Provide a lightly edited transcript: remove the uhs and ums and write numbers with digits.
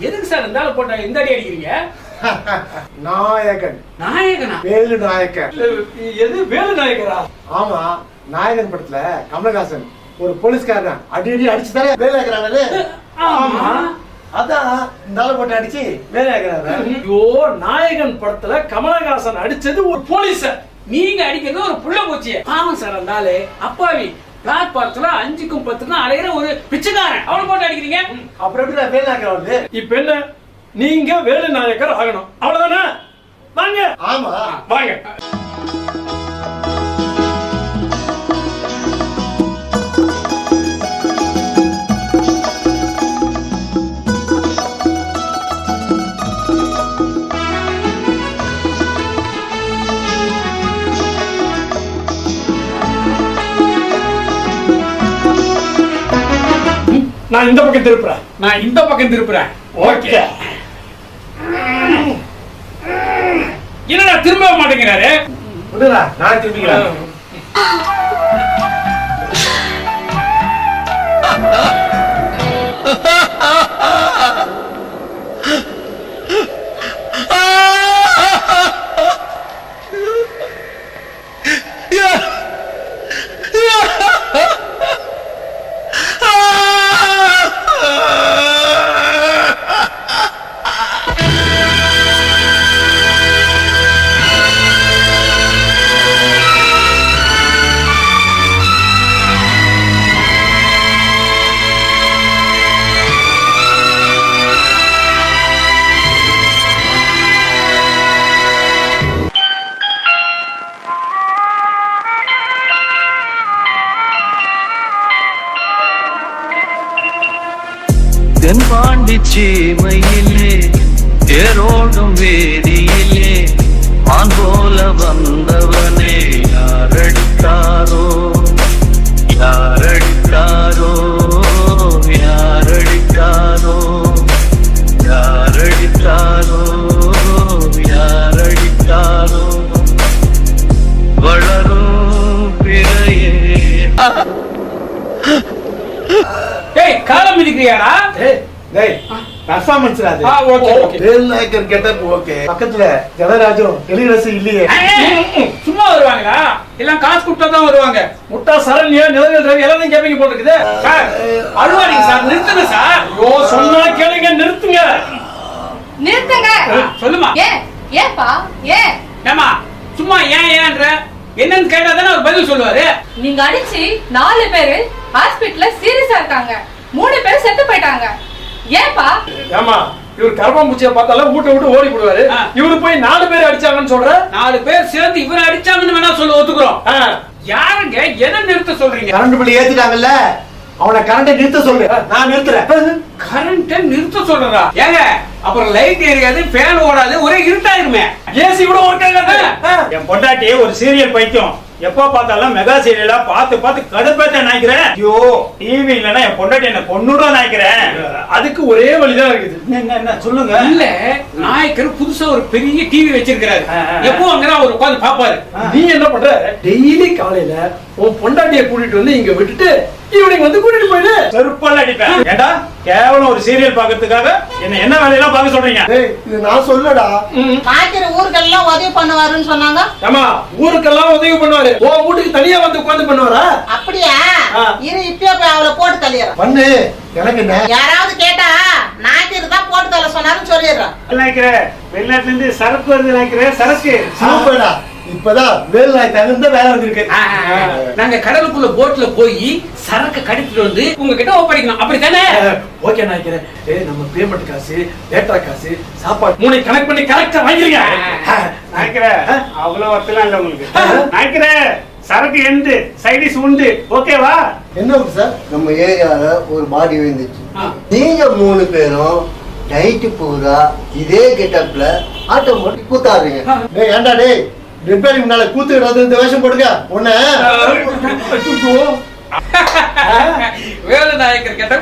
எதுக்கு சார் இருந்தாலும் போட்ட இந்த அடி அடிக்கிறீங்க? நாயகன். நாயகனா? வேலு நாயக்கர். எது வேலு நாயக்கரா? ஆமா, நாயகன் படத்துல கமலஹாசன் ஒரு போலீஸ்காரன் அடி அடி அடிச்சுதானே வேலு நாயக்கரானது. ஆமா, அதான் இந்த ஆளு போட்டு அடிச்சு வேலு நாயக்கரான. ஐயோ, நாயகன் படத்துல கமலஹாசன் அடிச்சது ஒரு போலீஸ், நீங்க அடிக்கிறது ஒரு புள்ள பூச்சிய. ஆமா சார், இருந்தாலே அப்பாவி பிளாட்பாரத்துல 5க்கும் 10க்கும் அலையிற ஒரு பிச்சைக்காரன், அவனை போட்டு அடிக்கிறீங்க. அப்புறம் எப்படி வேலு நாயக்கர் வருது? இப்ப என்ன, நீங்க வேலு நாயக்கர் ஆகணும், அவ்வளவுதானே? வாங்க. ஆமா வாங்க. நான் இந்த பக்கம் திருப்புறேன். நான் இந்த பக்கம் திருப்புறேன். ஓகே. என்னடா திரும்ப மாட்டேங்கிறாரு? விடுடா, நான் திரும்பிக்கிறேன். தென்பாண்டி சீமையிலே தேரோடும் வேதியிலே மான் போல வந்தவனே யாரடித்தாரோ யாரடித்தாரோ யாரடித்தாரோ யாரடித்தாரோ யாரடித்தாரோ வளரும் பிறையே. டேய், காலம் மிதிக்கிறியாடா? டேய், பெர்ஃபார்மன்ஸ் அது. Okay okay. Velu Naicker getup okay. பக்கத்துல ஜெயராஜும் எலிரசு இல்லையே. சும்மா வருவாங்களா? எல்லாம் காசு கொடுத்தா தான் வருவாங்க. முட்டா சரண்யா நிலவேல் ரவி எல்லாரும் கேப்பீங்க போட்டுருக்குது. சார் அழுவாதீங்க சார், நிறுத்துங்க சார். ஐயோ, சொன்னா கேளுங்க, நிறுத்துங்க. நிறுத்துங்க. சொல்லுமா. ஏப்பா ஏன்? ஏமா சும்மா ஏன் ஏன்ற என்னன்னு கேட்டா தானே அவர் பதில் சொல்லுவாரு. நீங்க அடிச்சு 4 பேரு ஹாஸ்பிடல்ல சீரியஸா இருக்காங்க, 3 பேர் செத்து போயிட்டாங்க. ஏப்பா? ஏமா, இவர் கர்ப்பம்பூச்சியை பார்த்தாலும் வீட்டை விட்டு ஓடி போடுவாரு. இவரு போய் 4 பேர் அடிச்சாங்கன்னு சொல்ற. 4 பேர் சேர்ந்து இவரை அடிச்சாங்கன்னு வேணா சொல்ல ஒத்துக்குறோம். யாருங்க எதை நிறுத்த சொல்றீங்க? கரண்ட் பில் ஏத்திட்டாங்கல்ல, அவனை கரண்டை நிறுத்த சொல்லு. நான் நிறுத்துறேன். கரண்ட நிறுத்த சொல்றா? ஏங்க, அப்புறம் லைட் எரியாது, ஃபேன் ஓடாது, ஒரே இருட்டாயிருமே. ஏசி கூட ஒர்க் ஆகாது. என் பொண்டாட்டி ஒரு சீரியல் பைத்தியம், எப்ப பார்த்தாலும் மெகா சீரியலா பார்த்து பார்த்து கடுப்பேத்த நினைக்கிறேன். ஐயோ, டிவி இல்லன்னா என் பொண்டாட்டி என்ன கொன்னுட நினைக்கிறேன். அதுக்கு ஒரே வழிதான் இருக்குது. என்ன சொல்லுங்க. இல்ல, நாயக்கர் புதுசா ஒரு பெரிய டிவி வச்சிருக்காரு. எப்போ அங்கதான் அவர் உட்கார்ந்து பாப்பாரு. நீ என்ன பண்ற? டெய்லி காலையில உன் பொண்டாட்டியை கூட்டிட்டு வந்து இங்க விட்டுட்டு ஈவினிங் வந்து கூட்டிட்டு போயிடு. செருப்பல்ல அடிப்பேன். ஏண்டா, கேவலம் ஒரு சீரியல் பாக்கிறதுக்காக என்ன வேலையெல்லாம் பார்க்க சொல்றீங்க? இது நான் சொல்லடா. பாக்கிற ஊருக்கெல்லாம் உதவி பண்ணுவாருன்னு சொன்னாங்க. ஆமா, ஊருக்கெல்லாம் உதவி பண்ணுவாரு. உன் வீட்டுக்கு தனியா வந்து உட்கார்ந்து பண்ணுவாரா? அப்படியா? இரு, இப்பயே போய் அவளை போட்டு தள்ளிடுறேன். பண்ணு, எனக்கு என்ன? யாராவது கேட்டா நாய்க்கு தான் போட்டு தள்ள சொன்னாருன்னு சொல்லிடுறேன். நினைக்கிறேன் வெளிநாட்டுல இருந்து சரக்கு வருது நினைக்கிறேன். சரக்கு சூப்பர்டா. இப்பதான் வேலு நாய் தகுந்த வேலை வந்திருக்கு. நாங்க கடலுக்குள்ள போட்ல போய் சரக்கு கடிச்சிட்டு வந்து உங்ககிட்ட ஒப்படைக்கணும், அப்படித்தானே? ஓகே நாயக்கரே. நம்ம பேமெண்ட் காசு, டேட்டா காசு, சாப்பாடு 3 கனெக்ட் பண்ணி கரெக்டா வாங்கிருங்க. நினைக்கிறேன் அவ்வளவு வத்தலாம் இல்ல உங்களுக்கு. நினைக்கிறேன் சரக்கு எண்டு சைடிஸ் உண்டு. ஓகேவா? என்ன சார், நம்ம ஏரியால ஒரு பாடி விழுந்துச்சு. நீங்க 3 பேரும் நைட்டு பூரா இதே கெட்டப்ல ஆட்டம் போட்டு கூத்தாடுறீங்க. டேய், ஏண்டா டேய், ரிப்பேரிங் முன்னால கூத்துக்கிறது இந்த வேஷம் போடுங்க. உன்ன வேலு நாயக்கர் கேட்ட